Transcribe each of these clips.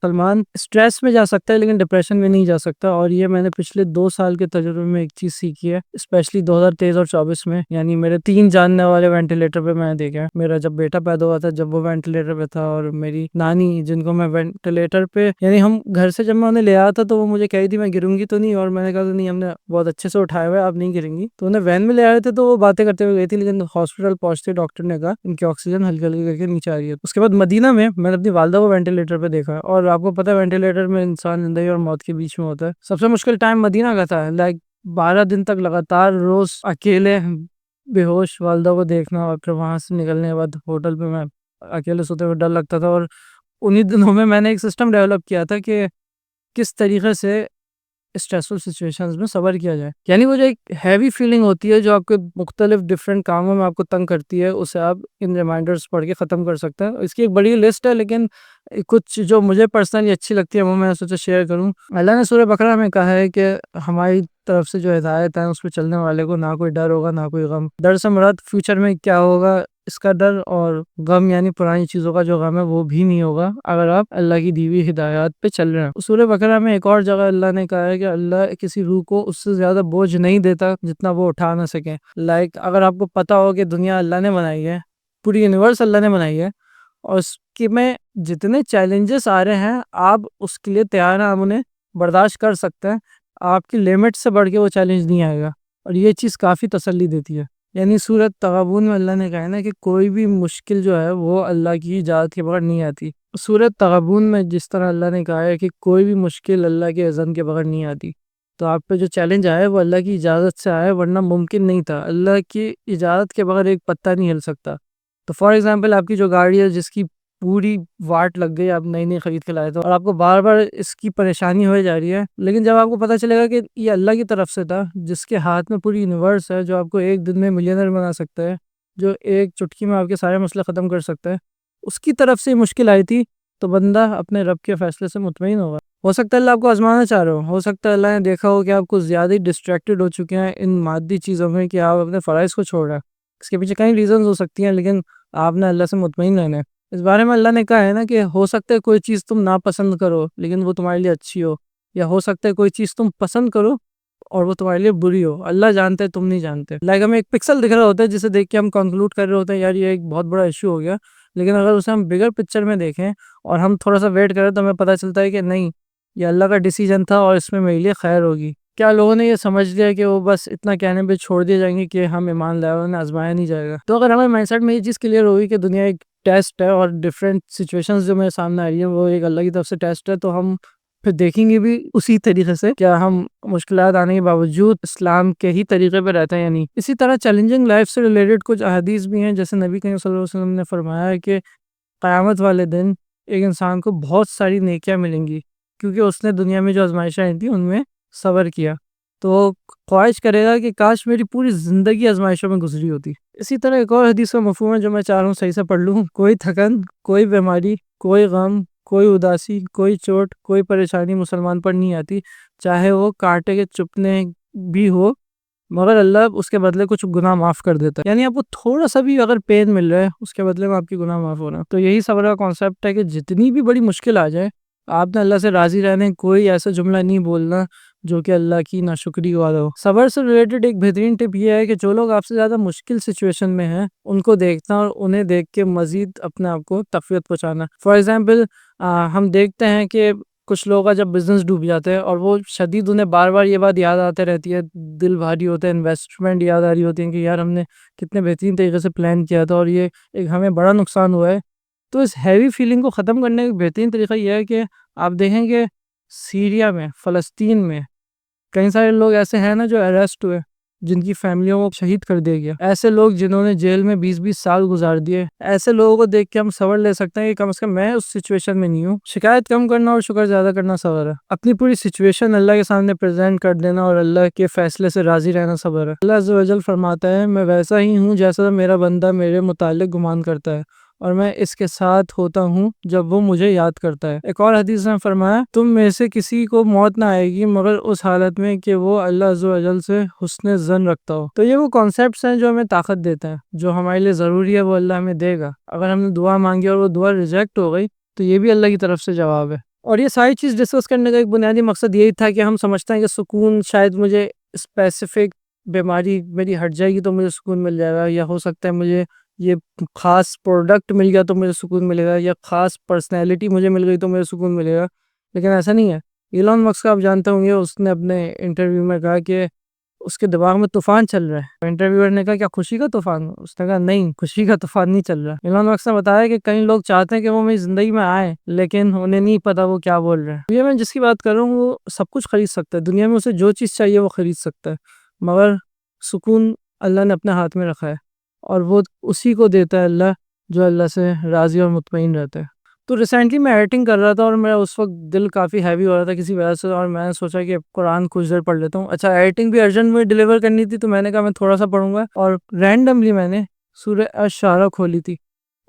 Salman stress میں جا سکتا ہے لیکن ڈپریشن میں نہیں جا سکتا، اور یہ میں نے پچھلے 2 سال کے تجربے میں ایک چیز سیکھی ہے، اسپیشلی 2023 اور 2024 میں. یعنی میرے 3 جاننے والے وینٹیلیٹر پہ میں نے دیکھا ہے. میرا جب بیٹا پیدا ہوا تھا جب وہ وینٹیلیٹر پہ تھا، اور میری نانی جن کو میں وینٹیلیٹر پہ، یعنی ہم گھر سے جب میں انہیں لے آیا تھا تو وہ مجھے کہی تھی میں گروں گی تو نہیں، اور میں نے کہا نہیں، ہم نے بہت اچھے سے اٹھایا ہوا ہے، آپ نہیں گریں گی. تو انہیں وین میں لے آئے تھے تو وہ باتیں کرتے ہوئے گئی تھی، لیکن ہاسپٹل پہنچتے ڈاکٹر نے کہا ان کی آکسیجن ہلکی ہلکی کر کے نیچے آ رہی ہے. اس کے بعد مدینہ میں نے اپنی والدہ کو وینٹیلیٹر پہ دیکھا، اور آپ کو پتا ہے وینٹیلیٹر میں انسان زندگی اور موت کے بیچ میں ہوتا ہے. سب سے مشکل ٹائم مدینہ کا تھا، 12 دن تک لگاتار روز اکیلے بے ہوش والدہ کو دیکھنا، اور پھر وہاں سے نکلنے کے بعد ہوٹل پہ میں اکیلے سوتے ہوئے ڈر لگتا تھا. اور انہی دنوں میں نے ایک سسٹم ڈیولپ کیا تھا کہ کس طریقے سے اسٹریسفل سچویشنز میں صبر کیا جائے. یعنی وہ جو ایک ہیوی فیلنگ ہوتی ہے جو آپ کے مختلف ڈفرینٹ کاموں میں آپ کو تنگ کرتی ہے، اسے آپ ان ریمائنڈرز پڑھ کے ختم کر سکتے ہیں. اس کی ایک بڑی لسٹ ہے، لیکن کچھ جو مجھے پرسنلی اچھی لگتی ہے وہ میں سوچا شیئر کروں. اللہ نے سورہ بقرہ میں کہا ہے کہ ہماری طرف سے جو ہدایت ہے اس پہ چلنے والے کو نہ کوئی ڈر ہوگا نہ کوئی غم. ڈر سے مراد فیوچر میں کیا ہوگا اس کا ڈر، اور غم یعنی پرانی چیزوں کا جو غم ہے وہ بھی نہیں ہوگا اگر آپ اللہ کی دی ہوئی ہدایات پہ چل رہے ہیں. سورہ بقرہ میں ایک اور جگہ اللہ نے کہا ہے کہ اللہ کسی روح کو اس سے زیادہ بوجھ نہیں دیتا جتنا وہ اٹھا نہ سکے. اگر آپ کو پتا ہو کہ دنیا اللہ نے بنائی ہے، پوری یونیورس اللہ نے بنائی ہے، اور اس کے میں جتنے چیلنجز آ رہے ہیں آپ اس کے لیے تیار ہیں، آپ انہیں برداشت کر سکتے ہیں، آپ کی لمٹ سے بڑھ کے وہ چیلنج نہیں آئے گا. اور یہ چیز کافی تسلی دیتی ہے. یعنی سورۃ تغابن میں اللہ نے کہا ہے نا کہ کوئی بھی مشکل جو ہے وہ اللہ کی اجازت کے بغیر نہیں آتی. سورۃ تغابن میں جس طرح اللہ نے کہا ہے کہ کوئی بھی مشکل اللہ کے اذن کے بغیر نہیں آتی، تو آپ پہ جو چیلنج آیا ہے وہ اللہ کی اجازت سے آیا، ورنہ ممکن نہیں تھا. اللہ کی اجازت کے بغیر ایک پتہ نہیں ہل سکتا. تو فار ایگزامپل آپ کی جو گاڑی ہے جس کی پوری واٹ لگ گئی، آپ نئی خرید کے لائے تھے اور آپ کو بار بار اس کی پریشانی ہو جا رہی ہے، لیکن جب آپ کو پتہ چلے گا کہ یہ اللہ کی طرف سے تھا جس کے ہاتھ میں پوری یونیورس ہے، جو آپ کو ایک دن میں ملینر بنا سکتا ہے، جو ایک چٹکی میں آپ کے سارے مسئلے ختم کر سکتا ہے، اس کی طرف سے مشکل آئی تھی، تو بندہ اپنے رب کے فیصلے سے مطمئن ہوگا. ہو سکتا ہے اللہ آپ کو آزمانا چاہ رہے ہو سکتا ہے اللہ نے دیکھا ہو کہ آپ کو زیادہ ڈسٹریکٹڈ ہو چکے ہیں ان مادی چیزوں میں کہ آپ اپنے فرائض کو چھوڑ رہے ہیں. اس کے پیچھے کئی ریزنز ہو سکتی ہیں، لیکن آپ نے اللہ سے مطمئن رہنا ہے. اس بارے میں اللہ نے کہا ہے نا کہ ہو سکتا ہے کوئی چیز تم ناپسند کرو لیکن وہ تمہارے لیے اچھی ہو، یا ہو سکتا ہے کوئی چیز تم پسند کرو اور وہ تمہارے لیے بری ہو. اللہ جانتے تم نہیں جانتے. ہمیں ایک پکسل دکھ رہا ہوتا ہے جسے دیکھ کے ہم کنکلوڈ کر رہے ہوتے ہیں یار یہ ایک بہت بڑا ایشو ہو گیا، لیکن اگر اسے ہم بگر پکچر میں دیکھیں اور ہم تھوڑا سا ویٹ کریں تو ہمیں پتہ چلتا ہے کہ نہیں، یہ اللہ کا ڈیسیجن تھا اور اس میں میرے لیے خیر ہوگی. کیا لوگوں نے یہ سمجھ لیا کہ وہ بس اتنا کہنے پہ چھوڑ دیے جائیں گے کہ ہم ایمان لائے اور انہیں آزمایا نہیں جائے گا؟ تو اگر ہمیں مائنڈ سیٹ میں یہ چیز کلیئر ہوگی کہ دنیا ایک ٹیسٹ ہے اور ڈفرینٹ سچویشنز جو میرے سامنے آ رہی ہیں وہ ایک اللہ کی طرف سے ٹیسٹ ہے، تو ہم پھر دیکھیں گے بھی اسی طریقے سے کیا ہم مشکلات آنے کے باوجود اسلام کے ہی طریقے پہ رہتے ہیں یا نہیں. اسی طرح چیلنجنگ لائف سے ریلیٹڈ کچھ احادیث بھی ہیں، جیسے نبی کریم صلی اللہ علیہ وسلم نے فرمایا ہے کہ قیامت والے دن ایک انسان کو بہت ساری نیکیاں ملیں گی کیونکہ اس نے دنیا میں جو آزمائشیں آئی تھیں ان میں صبر کیا. تو وہ خواہش کرے گا کہ کاش میری پوری زندگی آزمائشوں میں گزری ہوتی. اسی طرح ایک اور حدیث کا مفہوم ہے جو میں چاہ رہا ہوں صحیح سے پڑھ لوں: کوئی تھکن، کوئی بیماری، کوئی غم، کوئی اداسی، کوئی چوٹ، کوئی پریشانی مسلمان پر نہیں آتی، چاہے وہ کانٹے کے چپنے بھی ہو، مگر اللہ اس کے بدلے کچھ گناہ معاف کر دیتا ہے. یعنی آپ کو تھوڑا سا بھی اگر پین مل رہا ہے اس کے بدلے میں آپ کی گناہ معاف ہو رہا ہے. تو یہی صبر کا کانسیپٹ ہے کہ جتنی بھی بڑی مشکل آ جائے آپ نے اللہ سے راضی رہنے، کوئی ایسا جملہ نہیں بولنا جو کہ اللہ کی ناشکری والا ہو. صبر سے ریلیٹڈ ایک بہترین ٹپ یہ ہے کہ جو لوگ آپ سے زیادہ مشکل سچویشن میں ہیں ان کو دیکھنا اور انہیں دیکھ کے مزید اپنے آپ کو تقویت پہنچانا. فار ایگزامپل ہم دیکھتے ہیں کہ کچھ لوگ کا جب بزنس ڈوب جاتے ہیں اور وہ شدید انہیں بار بار یہ بات یاد آتے رہتی ہے، دل بھاری ہوتا ہے، انویسٹمنٹ یاد آ رہی ہوتی ہے کہ یار ہم نے کتنے بہترین طریقے سے پلان کیا تھا اور یہ ایک ہمیں بڑا نقصان ہوا ہے. تو اس ہیوی فیلنگ کو ختم کرنے کا بہترین طریقہ یہ ہے کہ آپ دیکھیں کہ سیریا میں، فلسطین میں کئی سارے لوگ ایسے ہیں نا جو اریسٹ ہوئے، جن کی فیملیوں کو شہید کر دیا گیا، ایسے لوگ جنہوں نے جیل میں 20 سال گزار دیے. ایسے لوگوں کو دیکھ کے ہم صبر لے سکتے ہیں کہ کم از کم میں اس سچویشن میں نہیں ہوں. شکایت کم کرنا اور شکر زیادہ کرنا صبر ہے. اپنی پوری سچویشن اللہ کے سامنے پریزنٹ کر دینا اور اللہ کے فیصلے سے راضی رہنا صبر ہے. اللہ عز و جل فرماتا ہے میں ویسا ہی ہوں جیسا میرا بندہ میرے متعلق گمان کرتا ہے، اور میں اس کے ساتھ ہوتا ہوں جب وہ مجھے یاد کرتا ہے. ایک اور حدیث میں فرمایا تم میں سے کسی کو موت نہ آئے گی مگر اس حالت میں کہ وہ اللہ عز و جل سے حسن ظن رکھتا ہو. تو یہ وہ کانسیپٹس ہیں جو ہمیں طاقت دیتے ہیں، جو ہمارے لیے ضروری ہے وہ اللہ ہمیں دے گا. اگر ہم نے دعا مانگی اور وہ دعا ریجیکٹ ہو گئی تو یہ بھی اللہ کی طرف سے جواب ہے. اور یہ ساری چیز ڈسکس کرنے کا ایک بنیادی مقصد یہی تھا کہ ہم سمجھتے ہیں کہ سکون شاید مجھے اسپیسیفک بیماری میری ہٹ جائے گی تو مجھے سکون مل جائے گا، یا ہو سکتا ہے مجھے یہ خاص پروڈکٹ مل گیا تو مجھے سکون ملے گا، یا خاص پرسنالٹی مجھے مل گئی تو مجھے سکون ملے گا. لیکن ایسا نہیں ہے. ایلون مسک کا آپ جانتے ہوں گے، اس نے اپنے انٹرویو میں کہا کہ اس کے دماغ میں طوفان چل رہا ہے. انٹرویور نے کہا کیا خوشی کا طوفان؟ اس نے کہا نہیں، خوشی کا طوفان نہیں چل رہا. ایلون مسک نے بتایا کہ کئی لوگ چاہتے ہیں کہ وہ میری زندگی میں آئے لیکن انہیں نہیں پتا وہ کیا بول رہے ہیں. دنیا میں جس کی بات کر رہا ہوں وہ سب کچھ خرید سکتا ہے، دنیا میں اسے جو چیز چاہیے وہ خرید سکتا ہے، مگر سکون اللہ نے اپنے ہاتھ میں رکھا ہے اور وہ اسی کو دیتا ہے اللہ جو اللہ سے راضی اور مطمئن رہتا ہے. تو ریسنٹلی میں ایڈیٹنگ کر رہا تھا اور میرا اس وقت دل کافی ہیوی ہو رہا تھا کسی وجہ سے، اور میں نے سوچا کہ قرآن کچھ دیر پڑھ لیتا ہوں. اچھا ایڈیٹنگ بھی ارجنٹ میں ڈیلیور کرنی تھی تو میں نے کہا میں تھوڑا سا پڑھوں گا، اور رینڈملی میں نے سورہ الشعراء کھولی تھی.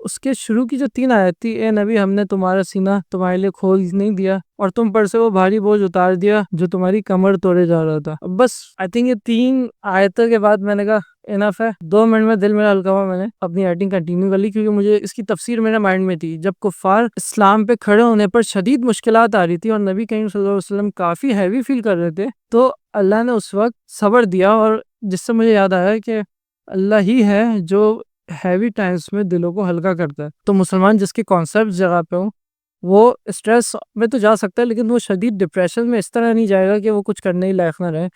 اس کے شروع کی جو 3 آیت تھی، اے نبی ہم نے تمہارا سینہ تمہارے لیے کھول نہیں دیا اور تم پر سے وہ بھاری بوجھ اتار دیا جو تمہاری کمر توڑے جا رہا تھا. بس آئی تھنک یہ 3 آیتوں کے بعد میں نے کہا انف ہے. 2 منٹ میں دل میرا ہلکا ہوا، میں نے اپنی ایڈیٹنگ کنٹینیو کر لی کیونکہ مجھے اس کی تفسیر میرے مائنڈ میں تھی. جب کفار اسلام پہ کھڑے ہونے پر شدید مشکلات آ رہی تھی اور نبی کریم صلی اللہ علیہ وسلم کافی ہیوی فیل کر رہے تھے، تو اللہ نے اس وقت صبر دیا، اور جس سے مجھے یاد آیا کہ اللہ ہی ہے جو ہیوی ٹائمز میں دلوں کو ہلکا کرتا ہے. تو مسلمان جس کے کانسیپٹ جگہ پہ ہوں وہ اسٹریس میں تو جا سکتا ہے لیکن وہ شدید ڈپریشن میں اس طرح نہیں جائے گا کہ وہ کچھ کرنے ہی لائق نہ رہے،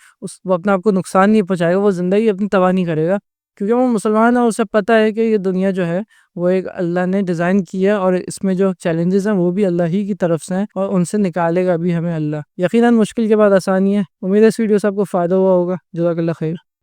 وہ اپنے آپ کو نقصان نہیں پہنچائے گا، وہ زندگی اپنی تباہ نہیں کرے گا کیونکہ وہ مسلمان ہے اور اسے پتہ ہے کہ یہ دنیا جو ہے وہ ایک اللہ نے ڈیزائن کی ہے اور اس میں جو چیلنجز ہیں وہ بھی اللہ ہی کی طرف سے ہیں اور ان سے نکالے گا بھی ہمیں اللہ. یقیناً مشکل کے بعد آسانی ہے. امید ہے اس ویڈیو سے آپ کو فائدہ ہوا ہوگا. جزاک اللہ خیر.